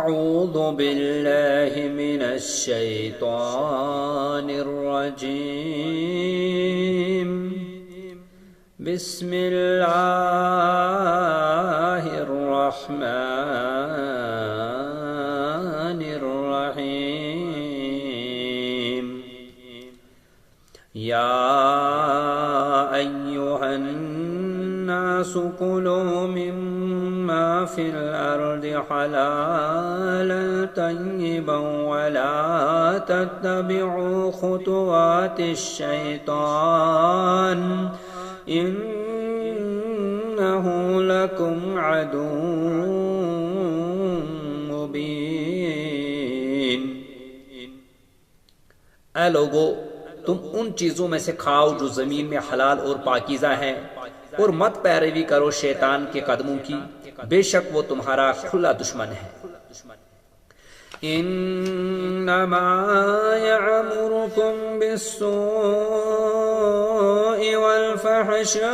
أعوذ بالله من الشيطان الرجيم بسم الله الرحمن الرحيم يا أيها الناس كلوا مما في الأرض حلالا طيبا ولا تتبعوا خطوات الشيطان إنه لكم عدو مبين۔ اے لوگو، تم ان چیزوں میں سے کھاؤ جو زمین میں حلال اور پاکیزہ ہیں، اور مت پیروی کرو شیطان کے قدموں کی، بے شک وہ تمہارا کھلا دشمن ہے۔ إنما يعمركم بالسوء والفحشاء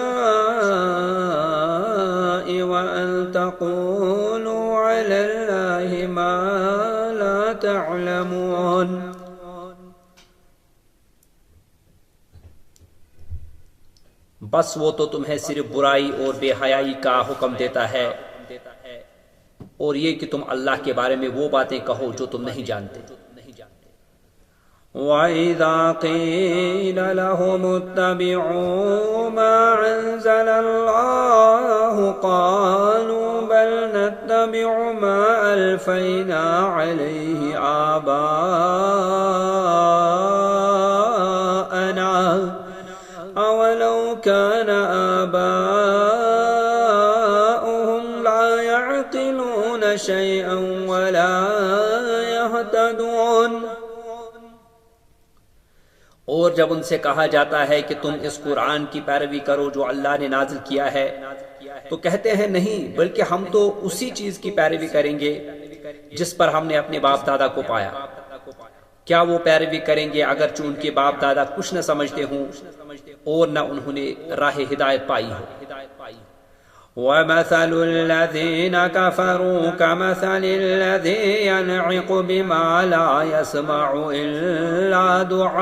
وأن تقولوا على الله ما لا تعلمون۔ بس وہ تو تمہیں صرف برائی اور بے حیائی کا حکم دیتا ہے، اور یہ کہ تم اللہ کے بارے میں وہ باتیں کہو جو تم نہیں جانتے۔ وَإِذَا قِيلَ لَهُمُ اتَّبِعُوا مَا أَنزَلَ اللَّهُ قَالُوا بَلْ نَتَّبِعُ مَا أَلْفَيْنَا عَلَيْهِ آبَاءَنَا أَوَلَوْ كَانَ آبَاؤُهُمْ لَا يَعْقِلُونَ شَيْئًا وَلَا يَهْتَدُونَ۔ اور جب ان سے کہا جاتا ہے کہ تم اس قرآن کی پیروی کرو جو اللہ نے نازل کیا ہے، تو کہتے ہیں نہیں، بلکہ ہم تو اسی چیز کی پیروی کریں گے جس پر ہم نے اپنے باپ دادا کو پایا۔ کیا وہ پیروی کریں گے اگرچہ ان کے باپ دادا کچھ نہ سمجھتے ہوں اور نہ انہوں نے راہ ہدایت پائی ہو۔ وَمَثَلُ الَّذِينَ كَفَرُوا كَمَثَلِ الَّذِي يَنْعِقُ بِمَا لَا يَسْمَعُ إِلَّا دُعَاءً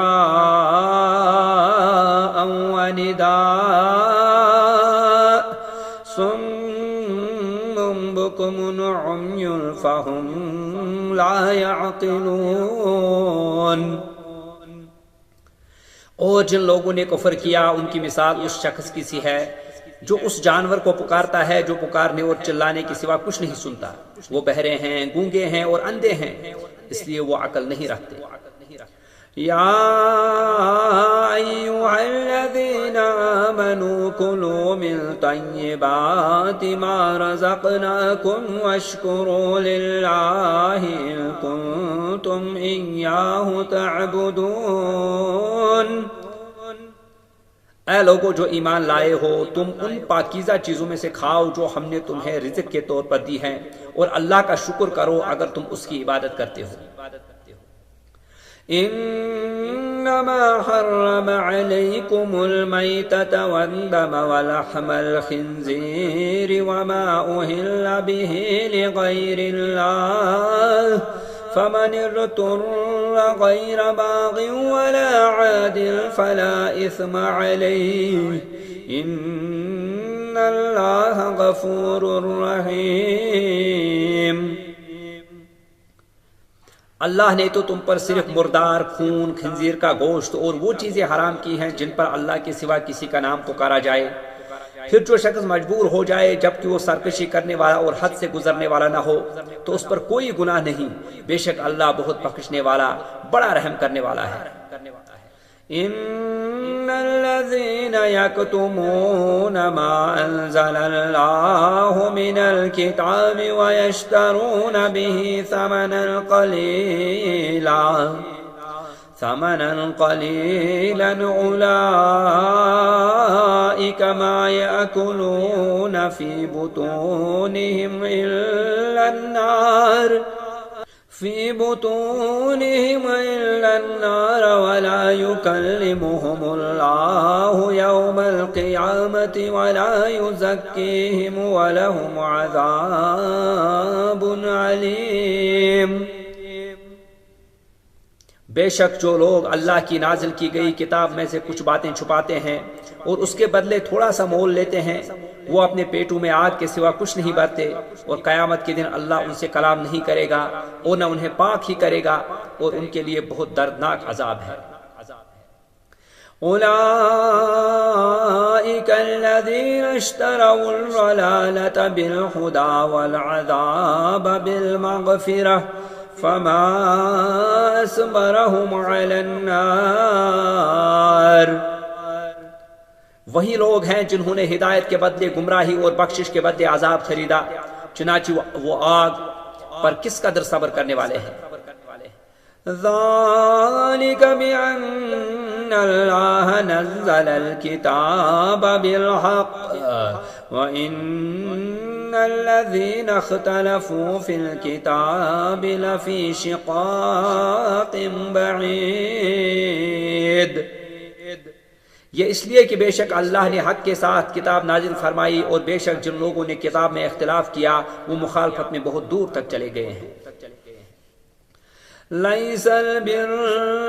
وَنِدَاءً صُمٌّ بُكْمٌ عُمْيٌ فَهُمْ لَا يَعْقِلُونَ۔ اور جن لوگوں نے کفر کیا، ان کی مثال اس شخص کی سی ہے جو اس جانور کو پکارتا ہے جو پکارنے اور چلانے کے سوا کچھ نہیں سنتا۔ وہ بہرے ہیں، گونگے ہیں اور اندھے ہیں، اس لیے وہ عقل نہیں رکھتے۔ یا ایھا الذین آمنوا کلوا من طیبات ما رزقناکم واشکروا للہ ان کنتم ایاہ تعبدون۔ اے لوگو جو ایمان لائے ہو، تم ان پاکیزہ چیزوں میں سے کھاؤ جو ہم نے تمہیں رزق کے طور پر دی ہیں، اور اللہ کا شکر کرو اگر تم اس کی عبادت کرتے ہو۔ انما حرم علیکم المیتۃ والدم ولحم الخنزیر وما اہل به لغیر اللہ فمن اضطر غیر باغ ولا عاد فلا اثم علیہ ان اللہ غفور رحیم۔ اللہ نے تو تم پر صرف مردار خون، خنزیر کا گوشت اور وہ چیزیں حرام کی ہیں جن پر اللہ کے سوا کسی کا نام پکارا جائے۔ پھر جو شخص مجبور ہو جائے جبکہ وہ سرکشی کرنے والا اور حد سے گزرنے والا نہ ہو تو اس پر کوئی گناہ نہیں، بے شک اللہ بہت بخشنے والا، بڑا رحم کرنے والا ہے۔ ان الذين يكتمون ما انزل الله من الكتاب ويشترون به ثمنا قليلا اولئك ما يأكلون في بطونهم إلا النار ولا يكلمهم الله يوم القيامة القيامة ولا يزكيهم ولهم عذاب عليم۔ بے شک جو لوگ اللہ کی نازل کی گئی کتاب میں سے کچھ باتیں چھپاتے ہیں اور اس کے بدلے تھوڑا سا مول لیتے ہیں، وہ اپنے پیٹوں میں آگ کے سوا کچھ نہیں بھرتے، اور قیامت کے دن اللہ ان سے کلام نہیں کرے گا اور نہ انہیں پاک ہی کرے گا، اور ان کے لیے بہت دردناک عذاب ہے۔ أولئك الذين اشتروا الضلالة بالهدى والعذاب بالمغفرة فما أصبرهم على النار۔ وہی لوگ ہیں جنہوں نے ہدایت کے بدلے گمراہی اور بخشش کے بدلے عذاب خریدا، چنانچہ وہ آگ پر کس قدر صبر کرنے والے ہیں۔ ذلك بأن الله نزل الكتاب بالحق وإن الذين اختلفوا في الكتاب لفي شقاق بعيد۔ یہ اس لیے کہ بے شک اللہ نے حق کے ساتھ کتاب نازل فرمائی، اور بے شک جن لوگوں نے کتاب میں اختلاف کیا وہ مخالفت میں بہت دور تک چلے گئے ہیں۔ ليس البر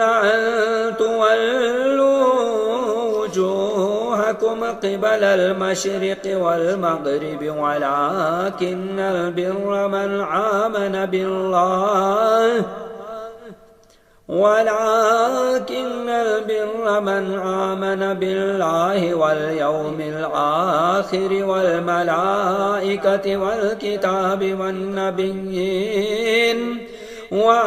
أن تولوا وجوهكم قبل المشرق والمغرب ولكن البر من آمن بالله واليوم الآخر والملائكة والكتاب والنبيين وآتى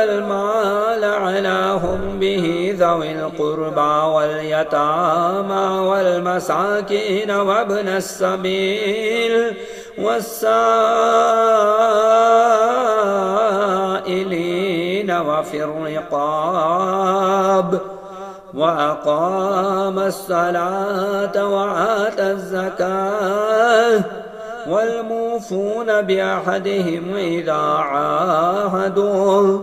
المال على حبه ذوي القربى واليتامى والمساكين وابن السبيل والسائلين وفي الرقاب وأقام الصلاة وآتى الزكاة والموفون بعهدهم إذا عاهدوا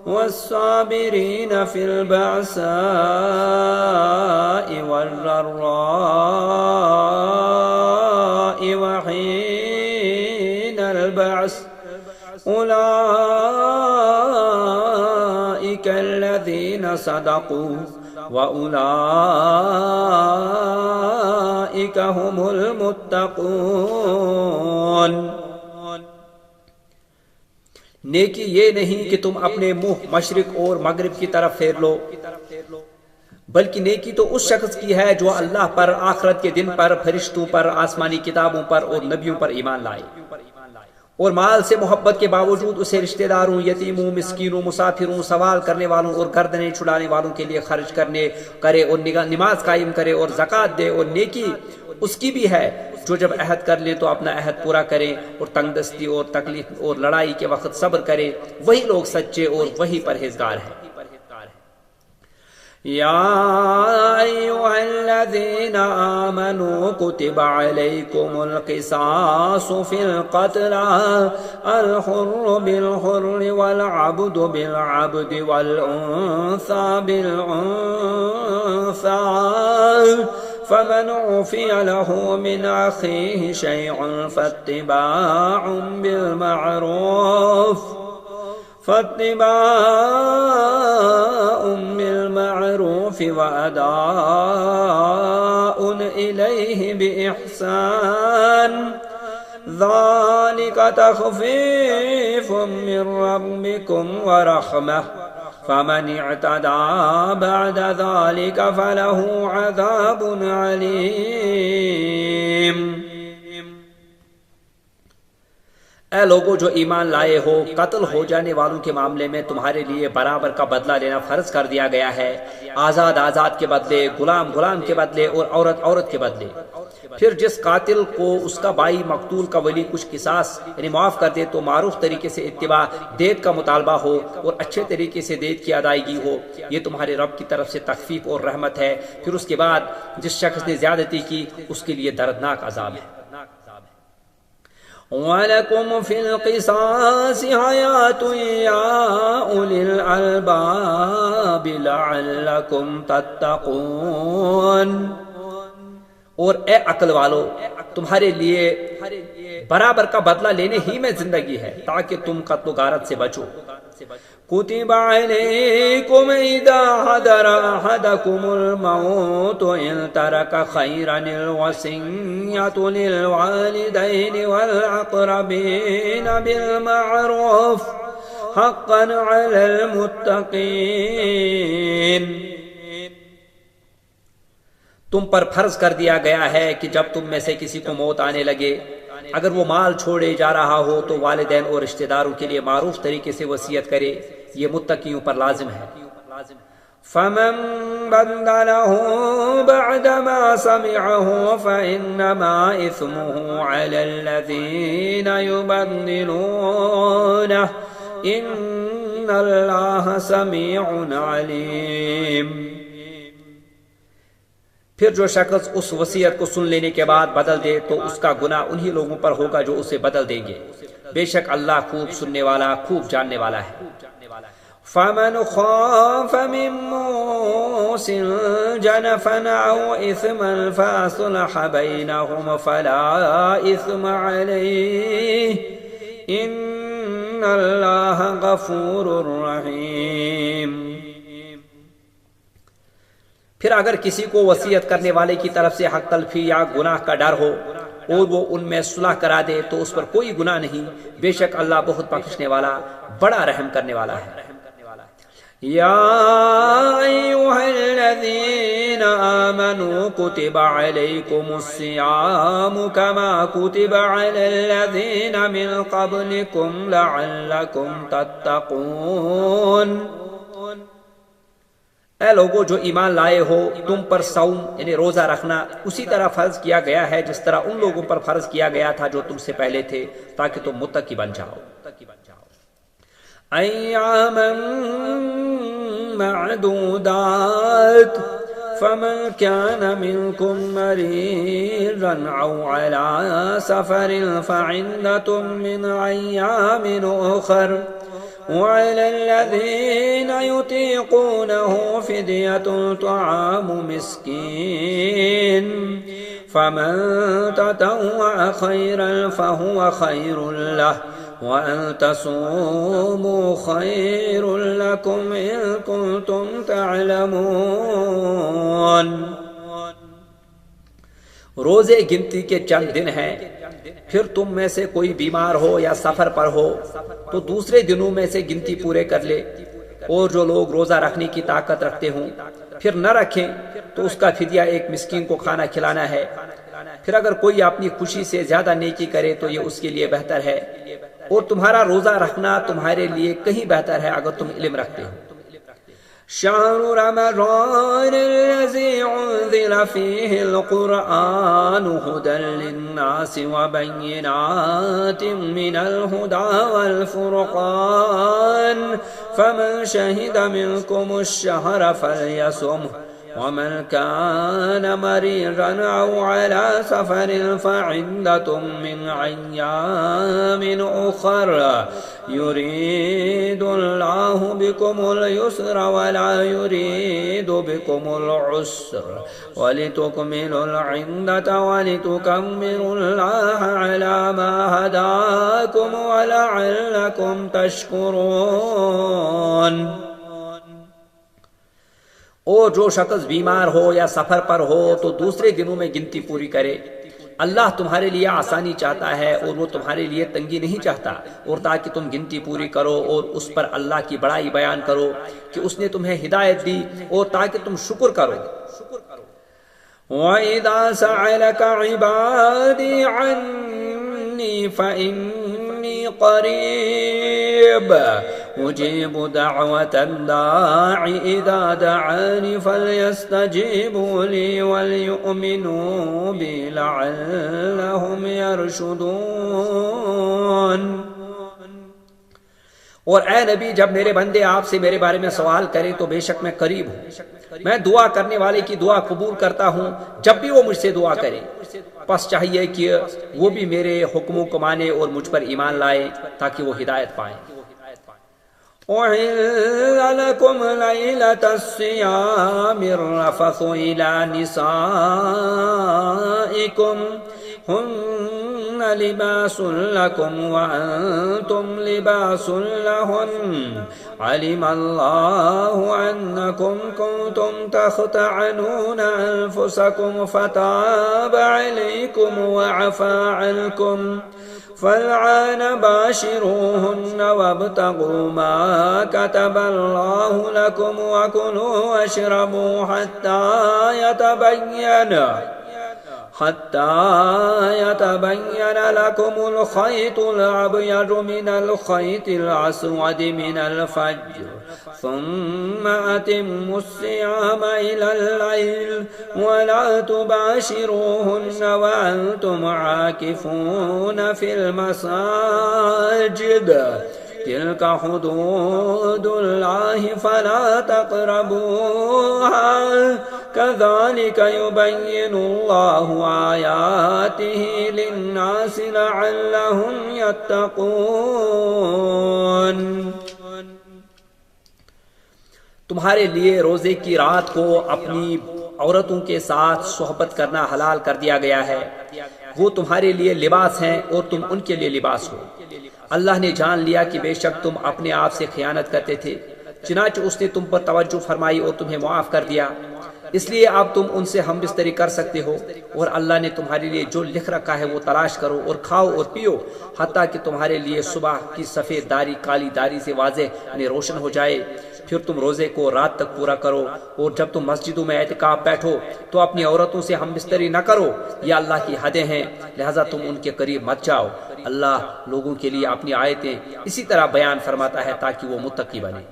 والصابرين في البأساء والضراء وحين البعث أولئك الذين صدقوا وأولئك هم المتقون۔ نیکی یہ نہیں کہ تم اپنے منہ مشرق اور مغرب کی طرف پھیر لو، بلکہ نیکی تو اس شخص کی ہے جو اللہ پر، آخرت کے دن پر، فرشتوں پر، آسمانی کتابوں پر اور نبیوں پر ایمان لائے، اور مال سے محبت کے باوجود اسے رشتہ داروں، یتیموں، مسکینوں، مسافروں، سوال کرنے والوں اور گردنیں چھڑانے والوں کے لیے خرچ کرے اور نماز قائم کرے اور زکوٰۃ دے۔ اور نیکی اس کی بھی ہے جو جب عہد کر لے تو اپنا عہد پورا کرے، اور تنگ دستی اور تکلیف اور لڑائی کے وقت صبر کرے، وہی لوگ سچے اور وہی پرہیزگار ہیں۔ يا أيها الذين آمنوا كتب عليكم القصاص في القتلى الحر بالحر والعبد بالعبد والأنثى بالأنثى فمن عفي له من أخيه شيء فاتباع بالمعروف وأداء إليه بإحسان ذلك تخفيف من ربكم ورحمة فمن اعتدى بعد ذلك فله عذاب عليم۔ اے لوگو جو ایمان لائے ہو، قتل ہو جانے والوں کے معاملے میں تمہارے لیے برابر کا بدلہ لینا فرض کر دیا گیا ہے، آزاد کے بدلے، غلام کے بدلے اور عورت کے بدلے۔ پھر جس قاتل کو اس کا بھائی مقتول کا ولی کچھ قصاص یعنی معاف کر دے تو معروف طریقے سے اتباع دیت کا مطالبہ ہو اور اچھے طریقے سے دیت کی ادائیگی ہو، یہ تمہارے رب کی طرف سے تخفیف اور رحمت ہے۔ پھر اس کے بعد جس شخص نے زیادتی کی اس کے لیے دردناک عذاب ہے۔ وَلَكُمْ فِي الْقِصَاصِ حَيَاةٌ يَا أُولِي الْأَلْبَابِ لَعَلَّكُمْ تَتَّقُونَ۔ اور اے عقل والو، تمہارے لیے برابر کا بدلہ لینے ہی میں زندگی ہے تاکہ تم قتل و غارت سے بچو۔ كُتِبَ عَلَيْكُمْ إِذَا حَضَرَ أَحَدَكُمُ الْمَوْتُ إِنْ تَرَكَ خَيْرًا الْوَصِيَّةُ لِلْوَالِدَيْنِ وَالْأَقْرَبِينَ بِالْمَعْرُوفِ حَقًّا عَلَى الْمُتَّقِينَ۔ تم پر فرض کر دیا گیا ہے کہ جب تم میں سے کسی کو موت آنے لگے، اگر وہ مال چھوڑے جا رہا ہو تو والدین اور رشتہ داروں کے لیے معروف طریقے سے وصیت کرے، یہ متقیوں پر لازم ہے۔ فَمَن بَدَّلَهُ بَعْدَمَا سَمِعَهُ فَإِنَّمَا إِثْمُهُ عَلَى الَّذِينَ يُبَدِّلُونَهُ إِنَّ اللَّهَ سَمِيعٌ عَلِيمٌ۔ پھر جو شخص اس وصیت کو سن لینے کے بعد بدل دے تو اس کا گناہ انہی لوگوں پر ہوگا جو اسے بدل دیں گے، بے شک اللہ خوب سننے والا، خوب جاننے والا ہے۔ فَمَنْ خَافَ مِن مُوصٍ جَنَفًا أَوْ إِثْمًا فَأَصْلَحَ بَيْنَهُمْ فَلَا إِثْمَ عَلَيْهِ إِنَّ اللَّهَ غَفُورٌ رَحِيمٌ۔ پھر اگر کسی کو وصیت کرنے والے کی طرف سے حق تلفی یا گناہ کا ڈر ہو اور وہ ان میں صلح کرا دے تو اس پر کوئی گناہ نہیں، بے شک اللہ بہت بخشنے والا، بڑا رحم کرنے والا ہے۔ یا ایھا الذین آمنوا کتب علیکم الصیام کما کتب علی الذین من قبلکم لعلکم تتقون۔ اے لوگو جو ایمان لائے ہو، تم پر صوم یعنی روزہ رکھنا اسی طرح فرض کیا گیا ہے جس طرح ان لوگوں پر فرض کیا گیا تھا جو تم سے پہلے تھے، تاکہ تم متقی بن جاؤ۔ ایاما معدودات فمن كان منكم مريضا أو على سفر فعدة من أيام أخر وعلى الذين يطيقونه فدية طعام مسكين فمن تطوع خيرا فهو خير له وأن تصوموا خير لكم إن كنتم تعلمون۔ روزے گنتی کے چند دن ہیں، پھر تم میں سے کوئی بیمار ہو یا سفر پر ہو تو دوسرے دنوں میں سے گنتی پورے کر لے، اور جو لوگ روزہ رکھنے کی طاقت رکھتے ہوں پھر نہ رکھیں تو اس کا فدیہ ایک مسکین کو کھانا کھلانا ہے۔ پھر اگر کوئی اپنی خوشی سے زیادہ نیکی کرے تو یہ اس کے لیے بہتر ہے، اور تمہارا روزہ رکھنا تمہارے لیے کہیں بہتر ہے اگر تم علم رکھتے ہو۔ شهر رمضان الذي أنزل فيه القرآن هدى للناس وبينات من الهدى والفرقان فمن شهد منكم الشهر فليصمه ومن كان مريضا أو على سفر فعدة من أيام أخر يريد الله بكم اليسر ولا يريد بكم العسر ولتكملوا العدة ولتكبروا الله على ما هداكم ولعلكم تشكرون۔ اور جو شخص بیمار ہو یا سفر پر ہو تو دوسرے دنوں میں گنتی پوری کرے۔ اللہ تمہارے لیے آسانی چاہتا ہے اور وہ تمہارے لیے تنگی نہیں چاہتا، اور تاکہ تم گنتی پوری کرو اور اس پر اللہ کی بڑائی بیان کرو کہ اس نے تمہیں ہدایت دی، اور تاکہ تم شکر کرو۔ وَإِذَا سَأَلَكَ عِبَادِي عَنِّي فَإِنِّي قَرِيبٌ أُجِيبُ دَعْوَةَ الدَّاعِ إِذَا دَعَانِ فَلْيَسْتَجِيبُوا لِي وَلْيُؤْمِنُوا بِي لَعَلَّهُمْ يَرْشُدُونَ۔ اور اے نبی، جب میرے بندے آپ سے میرے بارے میں سوال کریں تو بے شک میں قریب ہوں، میں دعا کرنے والے کی دعا قبول کرتا ہوں جب بھی وہ مجھ سے دعا کرے، پس چاہیے کہ وہ بھی میرے حکموں کو مانے اور مجھ پر ایمان لائے تاکہ وہ ہدایت پائیں۔ أحل لكم ليلة الصيام الرفث إلى نسائكم هن لباس لكم وأنتم لباس لهن علم الله أنكم كنتم تختعنون أنفسكم فتاب عليكم وعفى عنكم فالآن باشروهن وابتغوا ما كتب الله لكم وكلوا واشربوا حتى يتبين لكم الخيط الأبيض من الخيط الأسود من الفجر ثم أتموا الصيام إلى الليل ولا تباشروهن وأنتم عاكفون في المساجد تلك حدود الله فلا تقربوها كذلك يبين الله آياته للناس لعلهم يتقون۔ تمہارے لیے روزے کی رات کو اپنی عورتوں کے ساتھ صحبت کرنا حلال کر دیا گیا ہے، وہ تمہارے لیے لباس ہیں اور تم ان کے لیے لباس ہو۔ اللہ نے جان لیا کہ بے شک تم اپنے آپ سے خیانت کرتے تھے، چنانچہ اس نے تم پر توجہ فرمائی اور تمہیں معاف کر دیا، اس لیے اب تم ان سے ہم بستری کر سکتے ہو، اور اللہ نے تمہارے لیے جو لکھ رکھا ہے وہ تلاش کرو اور کھاؤ اور پیو حتیٰ کہ تمہارے لیے صبح کی سفید داری کالی داری سے واضح یعنی روشن ہو جائے، پھر تم روزے کو رات تک پورا کرو، اور جب تم مسجدوں میں اعتکاف بیٹھو تو اپنی عورتوں سے ہم بستری نہ کرو، یہ اللہ کی حدیں ہیں، لہذا تم ان کے قریب مت جاؤ۔ اللہ لوگوں کے لیے اپنی آیتیں اسی طرح بیان فرماتا ہے تاکہ وہ متقی بنے۔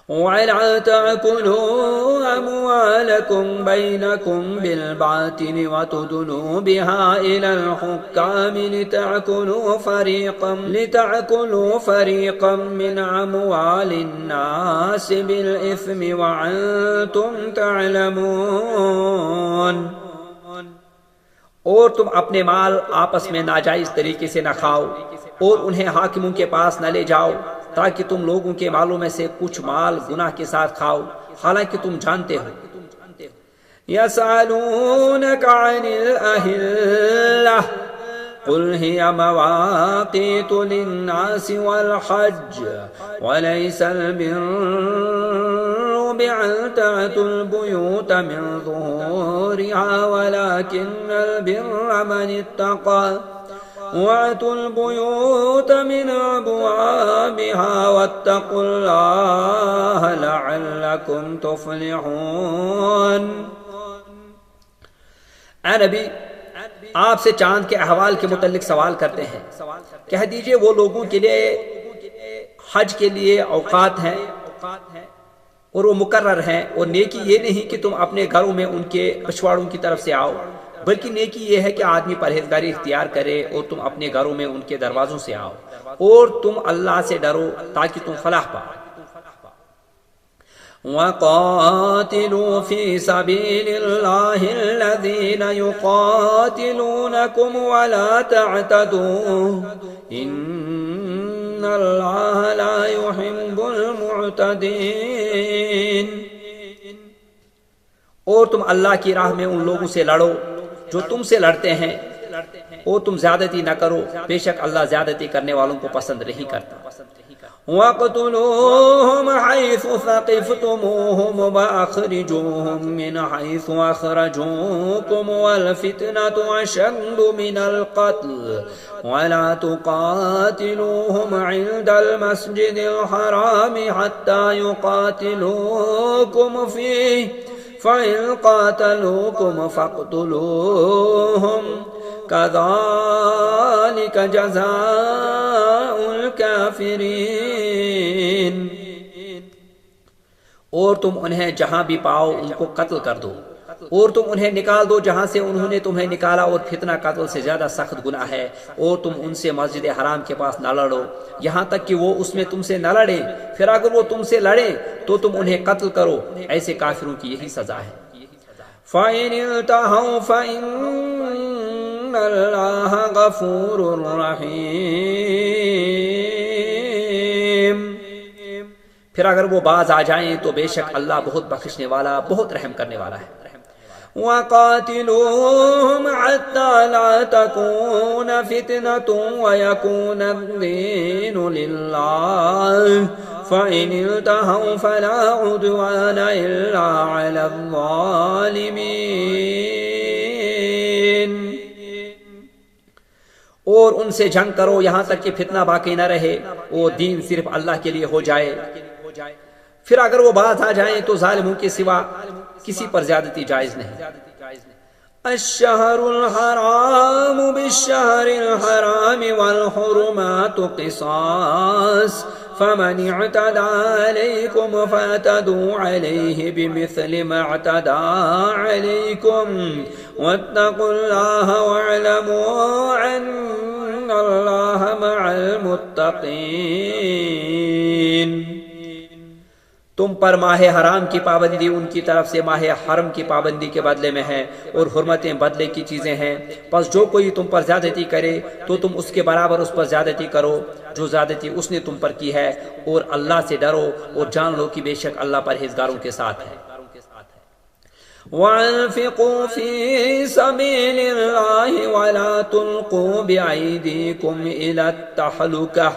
ولا تأكلوا أموالكم بينكم بالباطل وتدلوا بها إلى الحكام لتأكلوا فريقا من أموال الناس بالإثم وأنتم تعلمون۔ اور تم اپنے مال آپس میں ناجائز طریقے سے نہ کھاؤ اور انہیں حاکموں کے پاس نہ لے جاؤ تاکہ تم لوگوں کے مالوں میں سے کچھ مال گناہ کے ساتھ کھاؤ حالانکہ تم جانتے ہو۔ يسألونك عن الأهلة قل هي مواقيت للناس والحج وليس البر بأن تأتوا البيوت من ظهورها ولكن البر من اتقى وَأْتُوا الْبُيُوتَ مِنْ أَبْوَابِهَا وَاتَّقُوا اللَّهَ لَعَلَّكُمْ تُفْلِحُونَ۔ اے نبی، آپ سے چاند کے احوال کے متعلق سوال کرتے ہیں، کہہ دیجئے وہ لوگوں کے لیے حج کے لیے اوقات ہیں اور وہ مقرر ہیں، اور نیکی یہ نہیں کہ تم اپنے گھروں میں ان کے پچھواڑوں کی طرف سے آؤ، بلکہ نیکی یہ ہے کہ آدمی پرہیزگاری اختیار کرے اور تم اپنے گھروں میں ان کے دروازوں سے آؤ اور تم اللہ سے ڈرو تاکہ تم فلاح پاؤ۔ وَقَاتِلُوا فِي سَبِيلِ اللَّهِ الَّذِينَ يُقَاتِلُونَكُمْ وَلَا تَعْتَدُوا إِنَّ اللَّهَ لَا يُحِبُّ الْمُعْتَدِينَ۔ اور تم اللہ کی راہ میں ان لوگوں سے لڑو جو تم سے لڑتے ہیں، اور تم زیادتی نہ کرو، بے شک اللہ زیادتی کرنے والوں کو پسند نہیں کرتا۔ وَاقْتُلُوهُمْ حَيْثُ ثَقِفْتُمُوهُمْ وَأَخْرِجُوهُمْ مِنْ حَيْثُ أَخْرَجُوكُمْ وَالْفِتْنَةُ أَشَدُّ مِنَ الْقَتْلِ وَلَا تُقَاتِلُوهُمْ عِنْدَ الْمَسْجِدِ الْحَرَامِ حَتَّى يُقَاتِلُوكُمْ فِيهِ فَإِنْ قَاتَلُوكُمْ فَاقْتُلُوهُمْ كَذَلِكَ جَزَاءُ الْكَافِرِينَ۔ اور تم انہیں جہاں بھی پاؤ ان کو قتل کر دو، اور تم انہیں نکال دو جہاں سے انہوں نے تمہیں نکالا، اور فتنہ قتل سے زیادہ سخت گناہ ہے، اور تم ان سے مسجد حرام کے پاس نہ لڑو یہاں تک کہ وہ اس میں تم سے نہ لڑیں، پھر اگر وہ تم سے لڑیں تو تم انہیں قتل کرو، ایسے کافروں کی یہی سزا ہے۔ فَإِنِ انْتَهَوْا فَإِنَّ اللہ غفور رحیم. پھر اگر وہ باز آ جائیں تو بے شک اللہ بہت بخشنے والا بہت رحم کرنے والا ہے. وقاتلوهم حتى لا تكون فتنة ويكون الدين لله فإن انتهوا فلا عدوان إلا على الظالمين. اور ان سے جنگ کرو یہاں تک کہ فتنہ باقی نہ رہے، وہ دین صرف اللہ کے لیے ہو جائے. پھر اگر وہ باز آ جائیں تو ظالموں کے سوا کسی پر زیادتی جائز نہیں. الشهر الحرام بالشهر الحرام والحرمات قصاص فمن اعتدى عليكم فاعتدوا عليه بمثل ما اعتدى عليكم واتقوا الله واعلموا أن الله مع المتقين. تم پر ماہ حرام کی پابندی ان کی طرف سے ماہ حرم کی پابندی کے بدلے میں ہے، اور حرمتیں بدلے کی چیزیں ہیں. پس جو کوئی تم پر زیادتی کرے تو تم اس کے برابر اس پر زیادتی کرو جو زیادتی اس نے تم پر کی ہے، اور اللہ سے ڈرو اور جان لو کہ بے شک اللہ پرہیزگاروں کے ساتھ ہے. وَأَنفِقُوا فِي سَبِيلِ اللَّهِ وَلَا تُلْقُوا بِأَيْدِيكُمْ إِلَى التَّهْلُكَةِ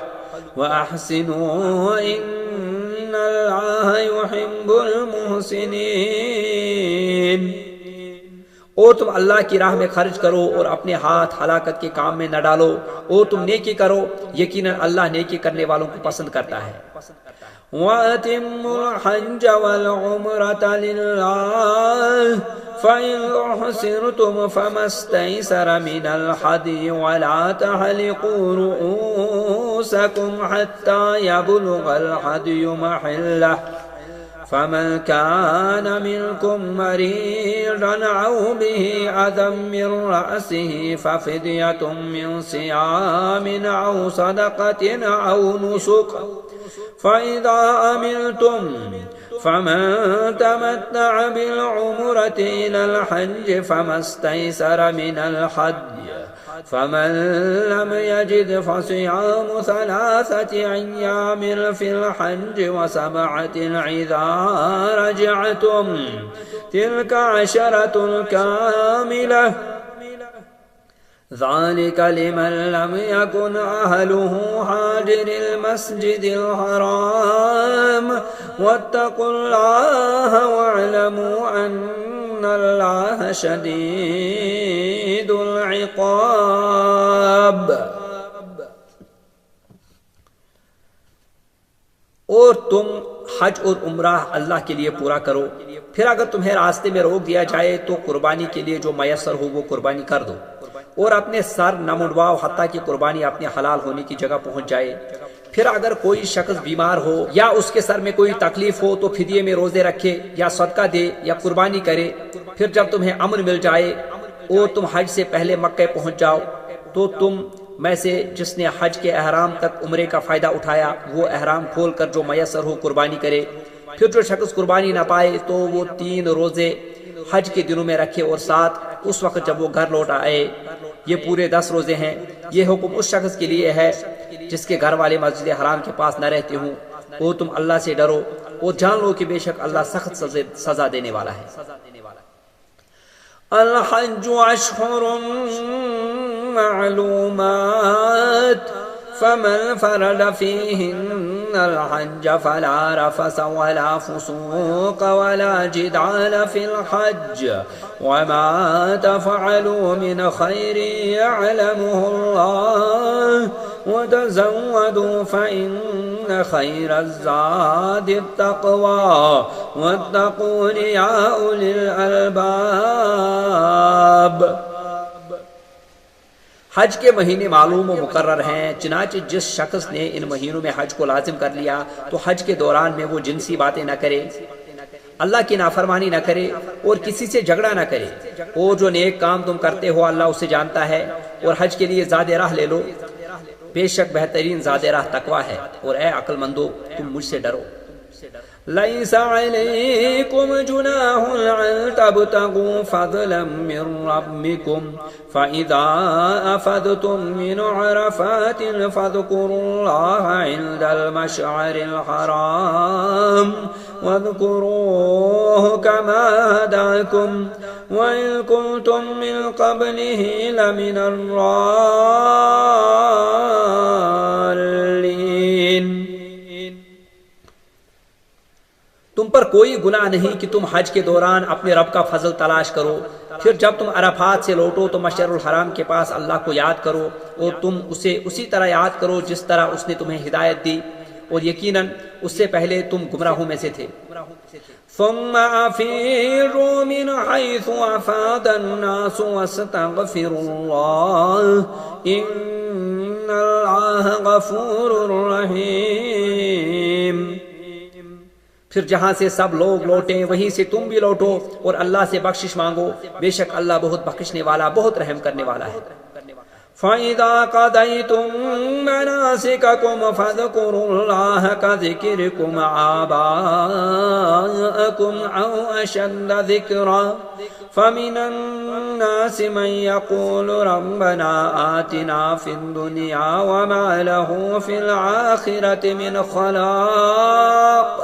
وَأَحْسِنُوا إِنَّ اللَّهَ يُحِبُّ الْمُحْسِنِينَ. اور تم اللہ کی راہ میں خرچ کرو اور اپنے ہاتھ ہلاکت کے کام میں نہ ڈالو، اور تم نیکی کرو، یقیناً اللہ نیکی کرنے والوں کو پسند کرتا ہے. وَأَتِمُّوا الْحَجَّ وَالْعُمْرَةَ لِلَّهِ فَإِنْ أُحْصِرْتُمْ فَمَا اسْتَيْسَرَ مِنَ الْهَدْيِ وَلَا تَحْلِقُوا رُؤُوسَكُمْ حَتَّى يَبْلُغَ الْهَدْيُ مَحِلَّهُ فَمَنْ كَانَ مِنْكُمْ مَرِيضًا أَوْ بِهِ أَذًى مِّن رَّأْسِهِ فَفِدْيَةٌ مِّن صِيَامٍ أَوْ صَدَقَةٍ أَوْ نُسُكٍ فَإِذَا أَمِنْتُمْ فَمَنْ تَمَتَّعَ بِالْعُمْرَةِ إِلَى الْحَجِّ فَمَا اسْتَيْسَرَ مِنَ الْهَدْيِ فَمَنْ لَمْ يَجِدْ فَصِيَامُ 3 أيام فِي الْحَجِّ و7 إذا رَجَعْتُمْ تِلْكَ 10 كَامِلَةٌ ذَلِكَ لِمَنْ لَمْ يَكُنْ أَهْلُهُ حَاضِرِي الْمَسْجِدِ الْحَرَامِ وَاتَّقُوا اللَّهَ وَاعْلَمُوا أَنَّ اللَّهَ شَدِيدُ الْعِقَابِ. اور تم حج اور عمرہ اللہ کے لیے پورا کرو. پھر اگر تمہیں راستے میں روک دیا جائے تو قربانی کے لیے جو میسر ہو وہ قربانی کر دو، اور اپنے سر نہ منڈواؤ حتیٰ کہ قربانی اپنے حلال ہونے کی جگہ پہنچ جائے. پھر اگر کوئی شخص بیمار ہو یا اس کے سر میں کوئی تکلیف ہو تو فدیے میں روزے رکھے یا صدقہ دے یا قربانی کرے. پھر جب تمہیں امن مل جائے اور تم حج سے پہلے مکہ پہنچ جاؤ تو تم میں سے جس نے حج کے احرام تک عمرے کا فائدہ اٹھایا وہ احرام کھول کر جو میسر ہو قربانی کرے. پھر جو شخص قربانی نہ پائے تو وہ 3 روزے حج کے دنوں میں رکھے اور ساتھ اس وقت جب وہ گھر لوٹ آئے. یہ پورے 10 روزے ہیں. یہ حکم اس شخص کے لیے ہے جس کے گھر والے مسجد حرام کے پاس نہ رہتے ہوں. اور تم اللہ سے ڈرو اور جان لو کہ بے شک اللہ سخت سزا دینے والا ہے. الحج اشہر معلومات فمن فرد فيهن الحج فلا رفث ولا فسوق ولا جدال في الحج وما تفعلوا من خير يعلمه الله وتزودوا فإن خير الزاد التقوى واتقون يا أولي الألباب. حج کے مہینے معلوم و مقرر ہیں، چنانچہ جس شخص نے ان مہینوں میں حج کو لازم کر لیا تو حج کے دوران میں وہ جنسی باتیں نہ کرے، اللہ کی نافرمانی نہ کرے اور کسی سے جھگڑا نہ کرے. اور جو نیک کام تم کرتے ہو اللہ اسے جانتا ہے. اور حج کے لیے زاد راہ لے لو، بے شک بہترین زاد راہ تقویٰ ہے. اور اے عقل مندو تم مجھ سے ڈرو. ليس عليكم جناح أن تبتغوا فضلا من ربكم فإذا أفضتم من عرفات فاذكروا الله عند المشعر الحرام واذكروه كما هداكم وإن كنتم من قبله لمن الضالين. تم پر کوئی گناہ نہیں کہ تم حج کے دوران اپنے رب کا فضل تلاش کرو، پھر جب تم عرفات سے لوٹو تو مشعر الحرام کے پاس اللہ کو یاد کرو اور تم اسے اسی طرح یاد کرو جس طرح اس نے تمہیں ہدایت دی، اور یقیناً اس سے پہلے تم گمراہوں میں سے تھے. ثم أفيضوا من حيث أفاض الناس واستغفروا الله إن الله غفور رحيم. پھر جہاں سے سب لوگ لوٹیں وہیں سے تم بھی لوٹو اور اللہ سے بخشش مانگو، بے شک اللہ بہت بخشنے والا بہت رحم کرنے والا ہے. فَإِذَا قَضَيْتُم مَّنَاسِكَكُمْ فَاذْكُرُوا اللَّهَ كَذِكْرِكُمْ آبَاءَكُمْ أَوْ أَشَدَّ ذِكْرًا فَمِنَ النَّاسِ مَن يَقُولُ رَبَّنَا آتِنَا فِي الدُّنْيَا وَمَا لَهُ فِي الْآخِرَةِ مِنْ خَلَاقٍ.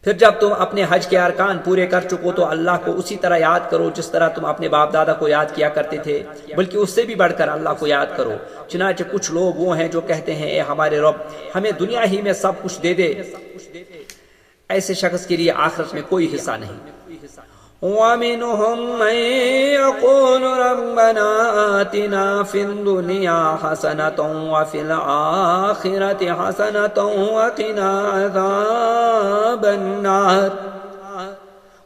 پھر جب تم اپنے حج کے ارکان پورے کر چکو تو اللہ کو اسی طرح یاد کرو جس طرح تم اپنے باپ دادا کو یاد کیا کرتے تھے، بلکہ اس سے بھی بڑھ کر اللہ کو یاد کرو. چنانچہ کچھ لوگ وہ ہیں جو کہتے ہیں اے ہمارے رب ہمیں دنیا ہی میں سب کچھ دے دے، ایسے شخص کے لیے آخرت میں کوئی حصہ نہیں. وَمِنْهُمْ مَن يَقُولُ رَبَّنَا آتِنَا فِي الدُّنْيَا حَسَنَةً وَفِي الْآخِرَةِ حَسَنَةً وَقِنَا عَذَابَ النَّارِ.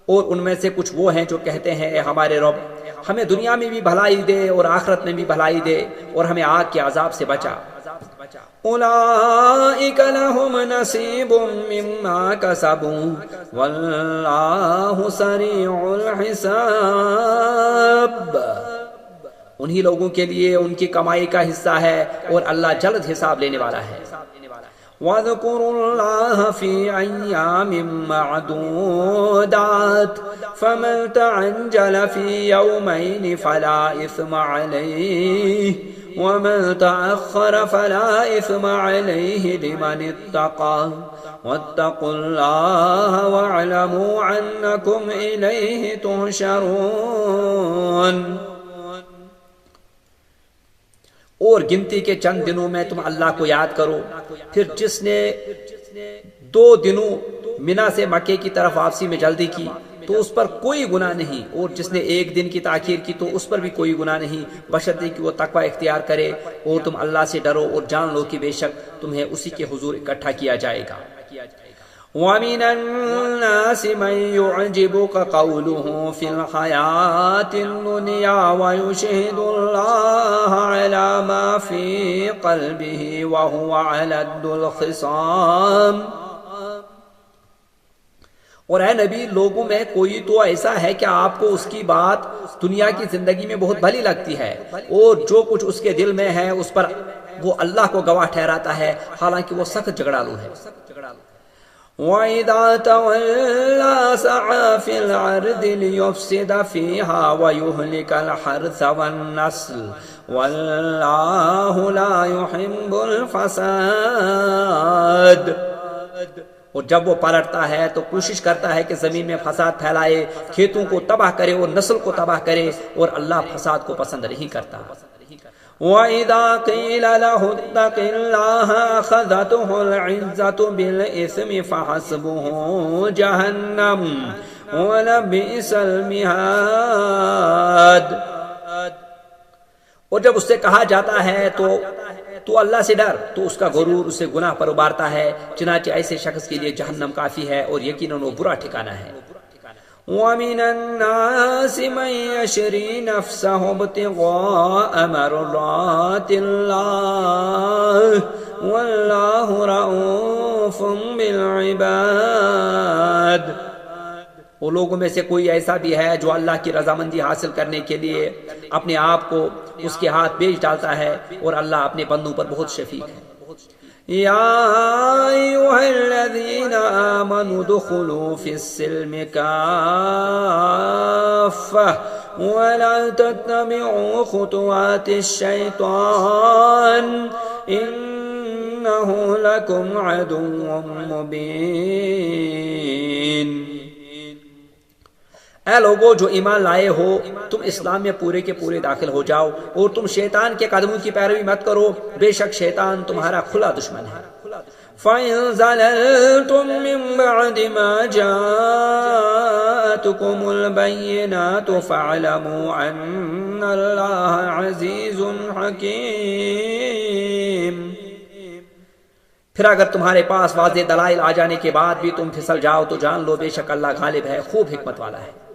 اور ان میں سے کچھ وہ ہیں جو کہتے ہیں اے ہمارے رب ہمیں دنیا میں بھی بھلائی دے اور آخرت میں بھی بھلائی دے اور ہمیں آگ کے عذاب سے بچا. أولئك لهم نصيب مما كسبوا والله سريع الحساب. انہی لوگوں کے لیے ان کی کمائی کا حصہ ہے اور اللہ جلد حساب لینے والا ہے. واذكروا الله في أيام معدودات فمن تعجل في يومين فلا إثم عليه ومن تأخر فلا إثم عليه لمن اتقى واتقوا الله واعلموا أنكم إليه تحشرون. اور گنتی کے چند دنوں میں تم اللہ کو یاد کرو، پھر جس نے 2 دنوں منا سے مکے کی طرف واپسی میں جلدی کی تو اس پر کوئی گناہ نہیں، اور جس نے 1 دن کی تاخیر کی تو اس پر بھی کوئی گناہ نہیں، بشرطے کہ وہ تقوی اختیار کرے اور تم اللہ سے ڈرو اور جان لو کہ بے شک تمہیں اسی کے حضور اکٹھا کیا جائے گا. وَمِنَ النَّاسِ مَن يُعْجِبُكَ قَوْلُهُ فِي الْحَيَاةِ الدُّنْيَا وَيُشْهِدُ اللَّهَ عَلَى مَا فِي قَلْبِهِ وَهُوَ أَلَدُّ الْخِصَامِ. اور اے نبی لوگوں میں کوئی تو ایسا ہے کہ آپ کو اس کی بات دنیا کی زندگی میں بہت بھلی لگتی ہے اور جو کچھ اس کے دل میں ہے اس پر وہ اللہ کو گواہ ٹھہراتا ہے، حالانکہ وہ سخت جھگڑالو ہے. وَإِذَا تَوَلَّى سَعَى فِي الْأَرْضِ لِيُفْسِدَ فِيهَا وَيُهْلِكَ الْحَرْثَ وَالنَّسْلَ وَاللَّهُ لَا يُحِبُّ الْفَسَادَ. اور جب وہ پلٹتا ہے تو کوشش کرتا ہے کہ زمین میں فساد پھیلائے، کھیتوں کو تباہ کرے اور نسل کو تباہ کرے، اور اللہ فساد کو پسند نہیں کرتا. وَإِذَا قِيلَ لَهُ اتَّقِ اللَّهَ أَخَذَتْهُ الْعِزَّةُ بِالْإِثْمِ فَحَسْبُهُ جَهَنَّمُ وَلَبِئْسَ الْمِهَادُ. اور جب اس سے کہا جاتا ہے تو اللہ سے ڈر تو اس کا غرور اسے گناہ پر ابارتا ہے، چنانچہ ایسے شخص کے لیے جہنم کافی ہے اور یقیناً وہ برا ٹھکانہ ہے. وَمِنَ النَّاسِ مَن يَشْرِي نَفْسَهُ ابْتِغَاءَ مَرْضَاتِ اللَّهِ وَاللَّهُ رَءُوفٌ بِالْعِبَادِ. وہ لوگوں میں سے کوئی ایسا بھی ہے جو اللہ کی رضامندی حاصل کرنے کے لیے اپنے آپ کو اس کے ہاتھ بیچ ڈالتا ہے، اور اللہ اپنے بندوں پر بہت شفیق ہے. يا أيها الذين آمنوا ادخلوا في السلم كافة ولا تتبعوا خطوات الشيطان إنه لكم عدو مبين۔ اے لوگو جو ایمان لائے ہو، تم اسلام میں پورے کے پورے داخل ہو جاؤ اور تم شیطان کے قدموں کی پیروی مت کرو، بے شک شیطان تمہارا کھلا دشمن ہے۔ فَإِن زَلَلْتُم مِّن بَعْدِ مَا جَاءَتْكُمُ الْبَيِّنَاتُ فَاعْلَمُوا أَنَّ اللَّهَ عَزِيزٌ حَكِيمٌ۔ پھر اگر تمہارے پاس واضح دلائل آ جانے کے بعد بھی تم پھسل جاؤ تو جان لو بے شک اللہ غالب ہے، خوب حکمت والا ہے۔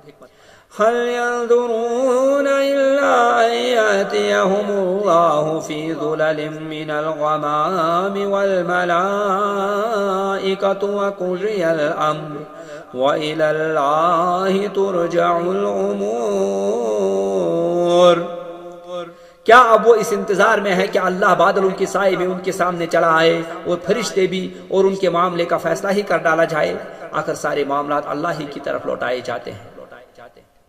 هل ينظرون إلا أن يأتيهم الله في ظلل من الغمام والملائكة وقضي الأمر وإلى الله ترجع الأمور۔ کیا اب وہ اس انتظار میں ہے کہ اللہ بادلوں کے سائے میں ان کے سامنے چلا آئے اور فرشتے بھی اور ان کے معاملے کا فیصلہ ہی کر ڈالا جائے؟ آخر سارے معاملات اللہ ہی کی طرف لوٹائے جاتے ہیں۔